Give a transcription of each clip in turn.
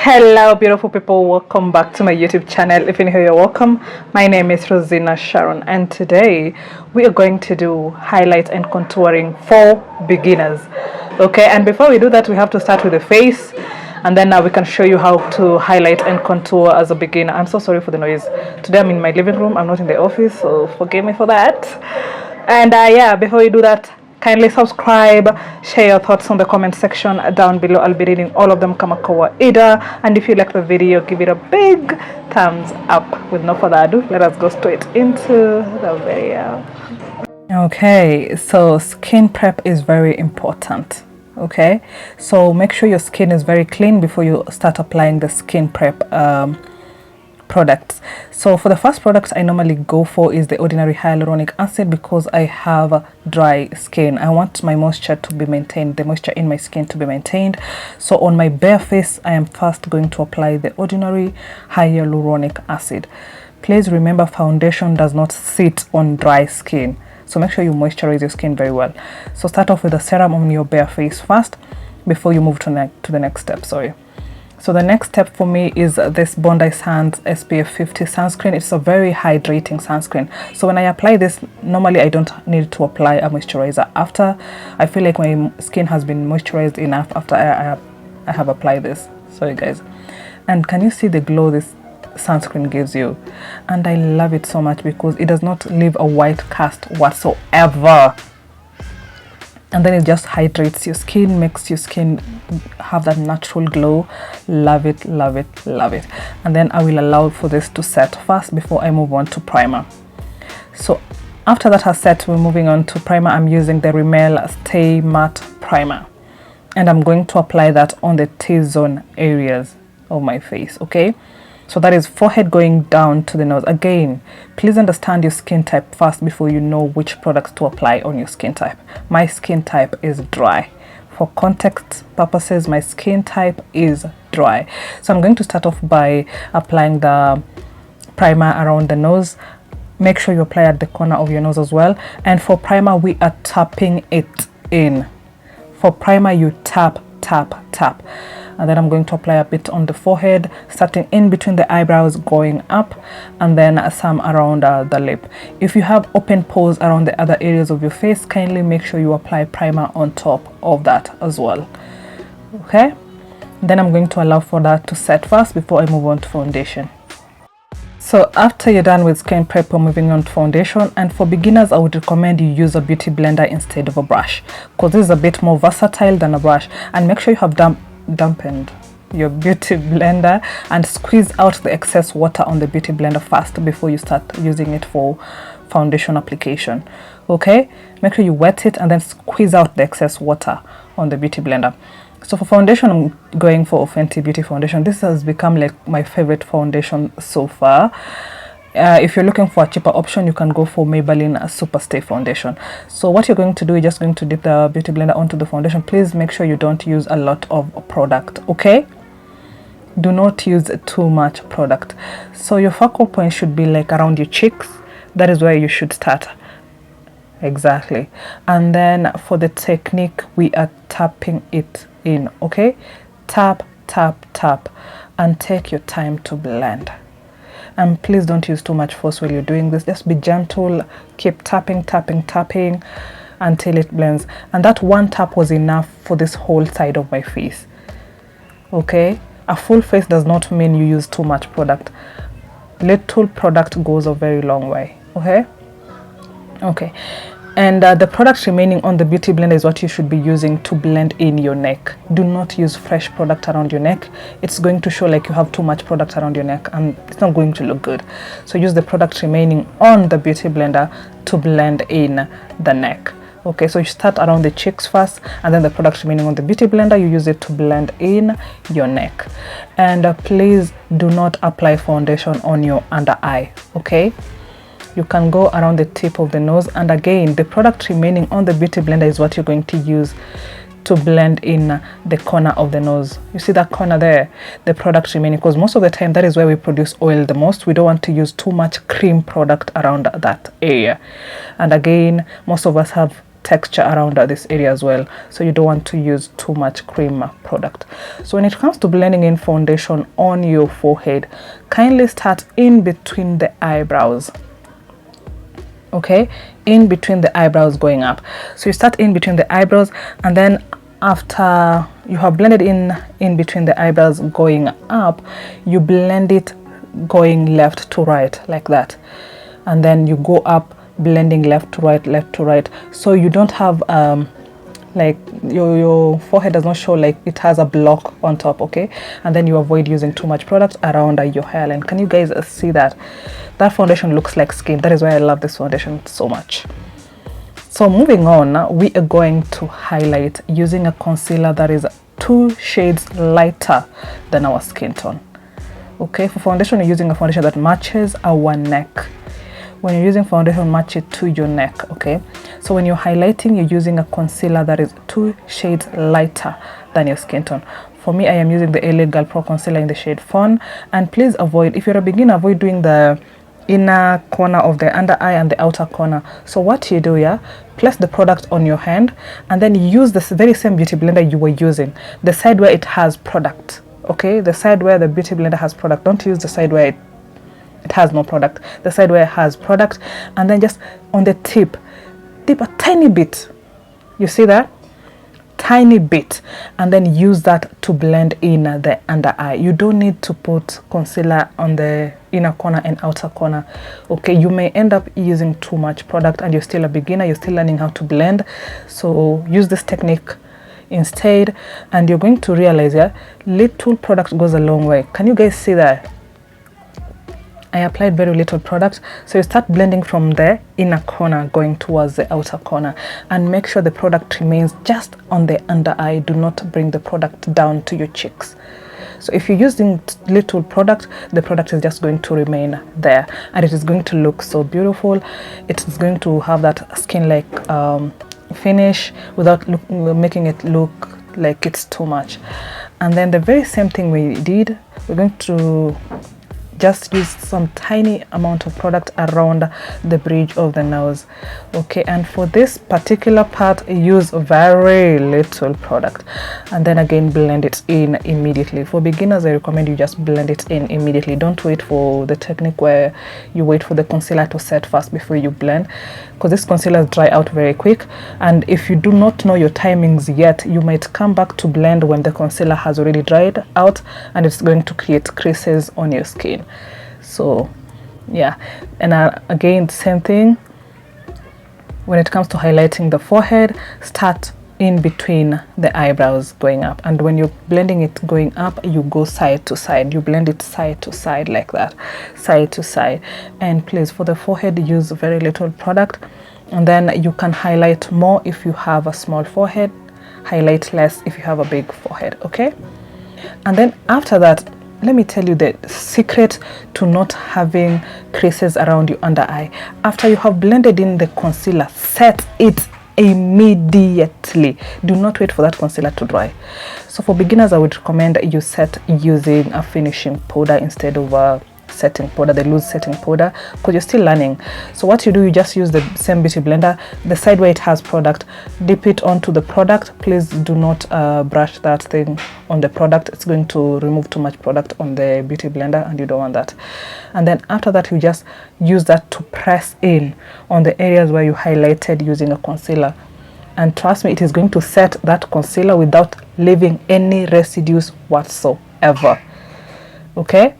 Hello beautiful people, welcome back to my YouTube channel. If you're new here, you're welcome. My name is Rosina Sharon and today we are going to do highlight and contouring for beginners. Okay, and before we do that we have to start with the face, and then now we can show you how to highlight and contour as a beginner. I'm so sorry for the noise. Today I'm in my living room, I'm not in the office, so forgive me for that. And yeah, before we do that, kindly subscribe, share your thoughts on the comment section down below. I'll be reading all of them kama kawaida. And if you like the video, give it a big thumbs up. With no further ado, let us go straight into the video. Okay, so skin prep is very important. Okay, so make sure your skin is very clean before you start applying the skin prep products. So for the first product I normally go for is the Ordinary Hyaluronic Acid because I have dry skin. I want my moisture to be maintained, the moisture in my skin to be maintained. So on my bare face I am first going to apply the Ordinary Hyaluronic Acid. Please remember, foundation does not sit on dry skin, so make sure you moisturize your skin very well. So start off with a serum on your bare face first before you move to the next step. So the next step for me is this Bondi Sands SPF 50 sunscreen. It's a very hydrating sunscreen. So when I apply this, normally I don't need to apply a moisturizer after. I feel like my skin has been moisturized enough after I have applied this. Sorry guys. And can you see the glow this sunscreen gives you? And I love it so much because it does not leave a white cast whatsoever. And then it just hydrates your skin, makes your skin have that natural glow. Love it, love it, love it. And then I will allow for this to set first before I move on to primer. So after that has set, we're moving on to primer. I'm using the Rimmel Stay Matte Primer. And I'm going to apply that on the T-zone areas of my face, okay? So that is forehead going down to the nose. Again, please understand your skin type first before you know which products to apply on your skin type. My skin type is dry. For context purposes, my skin type is dry. So I'm going to start off by applying the primer around the nose. Make sure you apply at the corner of your nose as well. And for primer, we are tapping it in. For primer, you tap, tap, tap. And then I'm going to apply a bit on the forehead, starting in between the eyebrows, going up, and then some around the lip. If you have open pores around the other areas of your face, kindly make sure you apply primer on top of that as well. Okay, then I'm going to allow for that to set first before I move on to foundation. So after you're done with skin prep, we're moving on to foundation. And for beginners, I would recommend you use a beauty blender instead of a brush, because this is a bit more versatile than a brush. And make sure you have dampened your beauty blender and squeeze out the excess water on the beauty blender first before you start using it for foundation application. Okay, make sure you wet it and then squeeze out the excess water on the beauty blender. So for foundation, I'm going for Fenty Beauty foundation. This has become like my favorite foundation so far. If you're looking for a cheaper option, you can go for Maybelline Superstay foundation. So what you're going to do, you're just going to dip the beauty blender onto the foundation. Please make sure you don't use a lot of product, okay? Do not use too much product. So your focal point should be like around your cheeks. That is where you should start. Exactly. And then for the technique, we are tapping it in, okay? Tap, tap, tap, and take your time to blend. And please don't use too much force while you're doing this. Just be gentle, keep tapping, tapping, tapping until it blends. And that one tap was enough for this whole side of my face. Okay, a full face does not mean you use too much product. Little product goes a very long way. Okay, and the product remaining on the beauty blender is what you should be using to blend in your neck. Do not use fresh product around your neck. It's going to show like you have too much product around your neck and it's not going to look good. So use the product remaining on the beauty blender to blend in the neck. Okay, so you start around the cheeks first, and then the product remaining on the beauty blender, you use it to blend in your neck. And please do not apply foundation on your under eye, okay? You can go around the tip of the nose, and again the product remaining on the beauty blender is what you're going to use to blend in the corner of the nose. You see that corner there, the product remaining, because most of the time that is where we produce oil the most. We don't want to use too much cream product around that area. And again, most of us have texture around this area as well, so you don't want to use too much cream product. So when it comes to blending in foundation on your forehead, kindly start in between the eyebrows. Okay, in between the eyebrows going up. So you start in between the eyebrows, and then after you have blended in between the eyebrows going up, you blend it going left to right like that, and then you go up blending left to right, so you don't have like your forehead does not show like it has a block on top. Okay, and then you avoid using too much product around your hairline. Can you guys see that? That foundation looks like skin. That is why I love this foundation so much. So moving on, we are going to highlight using a concealer that is 2 shades lighter than our skin tone. Okay, for foundation, you're using a foundation that matches our neck. When you're using foundation, match it to your neck. Okay, so when you're highlighting, you're using a concealer that is 2 shades lighter than your skin tone. For me, I am using the LA Girl Pro concealer in the shade Fawn. And please avoid, if you're a beginner, avoid doing the inner corner of the under eye and the outer corner. So what you do, yeah, place the product on your hand and then use this very same beauty blender you were using, the side where it has product. Okay, the side where the beauty blender has product. Don't use the side where it has no product. The side where it has product, and then just on the tip dip a tiny bit. You see that? Tiny bit, and then use that to blend in the under eye. You don't need to put concealer on the inner corner and outer corner. Okay, you may end up using too much product and you're still a beginner, you're still learning how to blend. So use this technique instead, and you're going to realize, yeah, little product goes a long way. Can you guys see that? I applied very little product. So you start blending from the inner corner going towards the outer corner, and make sure the product remains just on the under eye. Do not bring the product down to your cheeks. So if you're using little product, the product is just going to remain there, and it is going to look so beautiful. It is going to have that skin-like finish without making it look like it's too much. And then the very same thing we did, we're going to just use some tiny amount of product around the bridge of the nose. Okay, and for this particular part, use very little product, and then again blend it in immediately. For beginners, I recommend you just blend it in immediately. Don't wait for the technique where you wait for the concealer to set first before you blend, because this concealer dry out very quick, and if you do not know your timings yet, you might come back to blend when the concealer has already dried out, and it's going to create creases on your skin. So yeah, and again, same thing when it comes to highlighting the forehead. Start in between the eyebrows going up, and when you're blending it going up, you go side to side. You blend it side to side like that, side to side. And please, for the forehead, use very little product, and then you can highlight more if you have a small forehead, highlight less if you have a big forehead. Okay, and then after that, let me tell you the secret to not having creases around your under eye. After you have blended in the concealer, set it immediately. Do not wait for that concealer to dry. So for beginners, I would recommend you set using a finishing powder instead of a setting powder, the loose setting powder, because you're still learning. So what you do, you just use the same beauty blender, the side where it has product, dip it onto the product. Please do not brush that thing on the product. It's going to remove too much product on the beauty blender, and you don't want that. And then after that, you just use that to press in on the areas where you highlighted using a concealer, and trust me, it is going to set that concealer without leaving any residues whatsoever. Okay,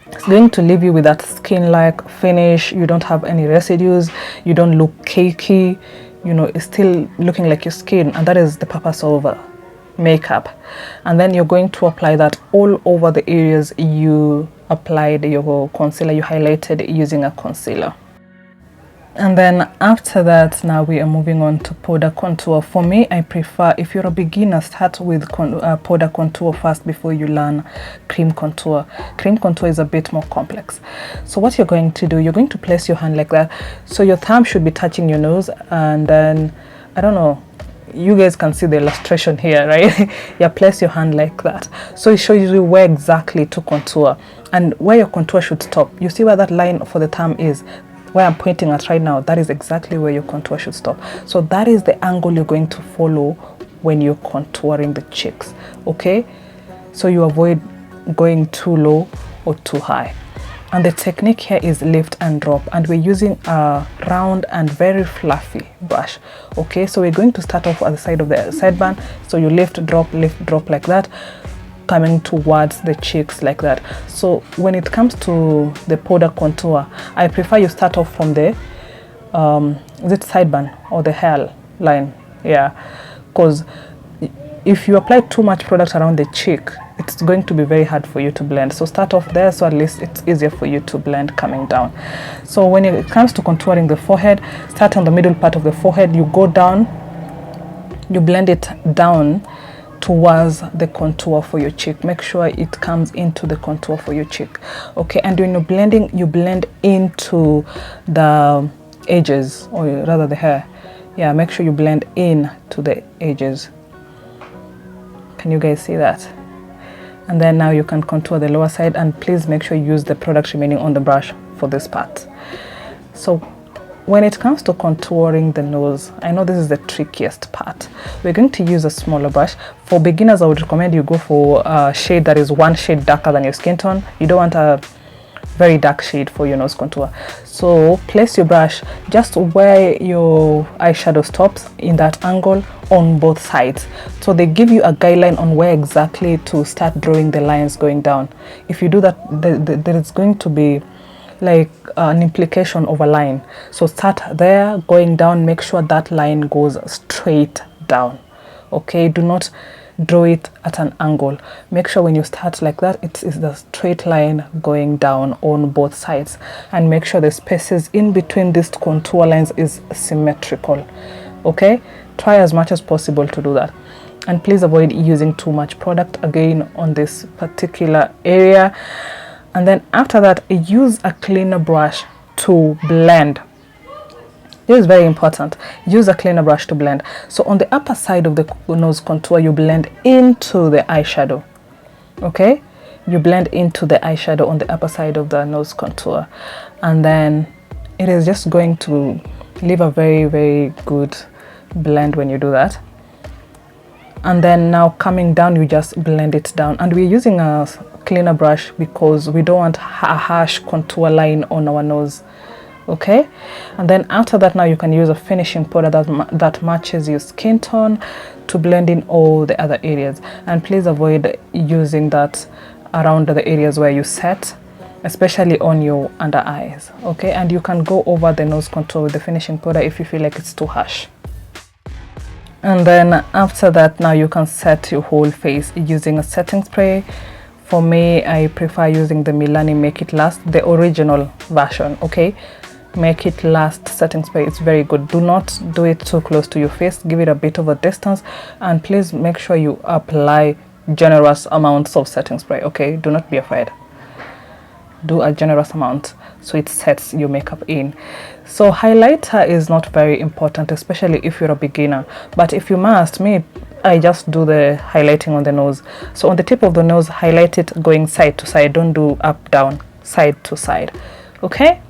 it's going to leave you with that skin-like finish. You don't have any residues, you don't look cakey, you know, it's still looking like your skin, and that is the purpose of makeup. And then you're going to apply that all over the areas you applied your concealer, you highlighted using a concealer. And then after that, now we are moving on to powder contour. For me, I prefer, if you're a beginner, start with powder contour first before you learn cream contour. Cream contour is a bit more complex. So what you're going to do, you're going to place your hand like that. So your thumb should be touching your nose, and then, I don't know, you guys can see the illustration here, right? You place your hand like that, so it shows you where exactly to contour and where your contour should stop. You see where that line for the thumb is? where I'm pointing at right now, that is exactly where your contour should stop. So that is the angle you're going to follow when you're contouring the cheeks, okay? So you avoid going too low or too high. And the technique here is lift and drop, and we're using a round and very fluffy brush, okay? So we're going to start off at the side of the sideburn. So you lift, drop like that, coming towards the cheeks like that. So when it comes to the powder contour, I prefer you start off from the is it sideburn or the hairline? Yeah, because if you apply too much product around the cheek, it's going to be very hard for you to blend. So start off there, so at least it's easier for you to blend coming down. So when it comes to contouring the forehead, start on the middle part of the forehead, you go down, you blend it down towards the contour for your cheek. Make sure it comes into the contour for your cheek, okay? And when you're blending, you blend into the edges, or rather the hair. Yeah, make sure you blend in to the edges. Can you guys see that? And then now you can contour the lower side, and please make sure you use the product remaining on the brush for this part. So when it comes to contouring the nose, I know this is the trickiest part. We're going to use a smaller brush. For beginners, I would recommend you go for a shade that is one shade darker than your skin tone. You don't want a very dark shade for your nose contour. So place your brush just where your eyeshadow stops, in that angle on both sides. So they give you a guideline on where exactly to start drawing the lines going down. If you do that, there is going to be like an implication of a line. So start there, going down, make sure that line goes straight down, okay? Do not draw it at an angle. Make sure when you start like that, it is the straight line going down on both sides, and make sure the spaces in between these contour lines is symmetrical, okay? Try as much as possible to do that, and please avoid using too much product again on this particular area. And then after that, use a cleaner brush to blend. This is very important. Use a cleaner brush to blend. So on the upper side of the nose contour, you blend into the eyeshadow, okay? You blend into the eyeshadow on the upper side of the nose contour, and then it is just going to leave a very, very good blend when you do that. And then now coming down, you just blend it down, and we're using a cleaner brush because we don't want a harsh contour line on our nose, okay? And then after that, now you can use a finishing powder that matches your skin tone to blend in all the other areas. And please avoid using that around the areas where you set, especially on your under eyes, okay? And you can go over the nose contour with the finishing powder if you feel like it's too harsh. And then after that, now you can set your whole face using a setting spray. For me, I prefer using the Milani Make It Last, the original version, okay? Make It Last setting spray. It's very good. Do not do it too close to your face. Give it a bit of a distance, and please make sure you apply generous amounts of setting spray, okay? Do not be afraid. Do a generous amount so it sets your makeup in. So highlighter is not very important, especially if you're a beginner, but if you must, I just do the highlighting on the nose. So on the tip of the nose, highlight it going side to side. Don't do up down, side to side, okay?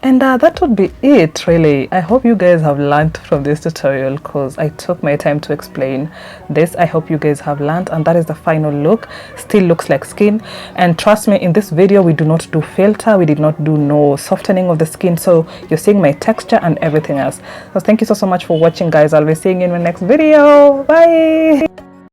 And that would be it, really. I hope you guys have learned from this tutorial, because I took my time to explain this. I hope you guys have learned, and that is the final look. Still looks like skin, and trust me, in this video we do not do filter, we did not do no softening of the skin, so you're seeing my texture and everything else. So thank you so much for watching, guys. I'll be seeing you in my next video. Bye.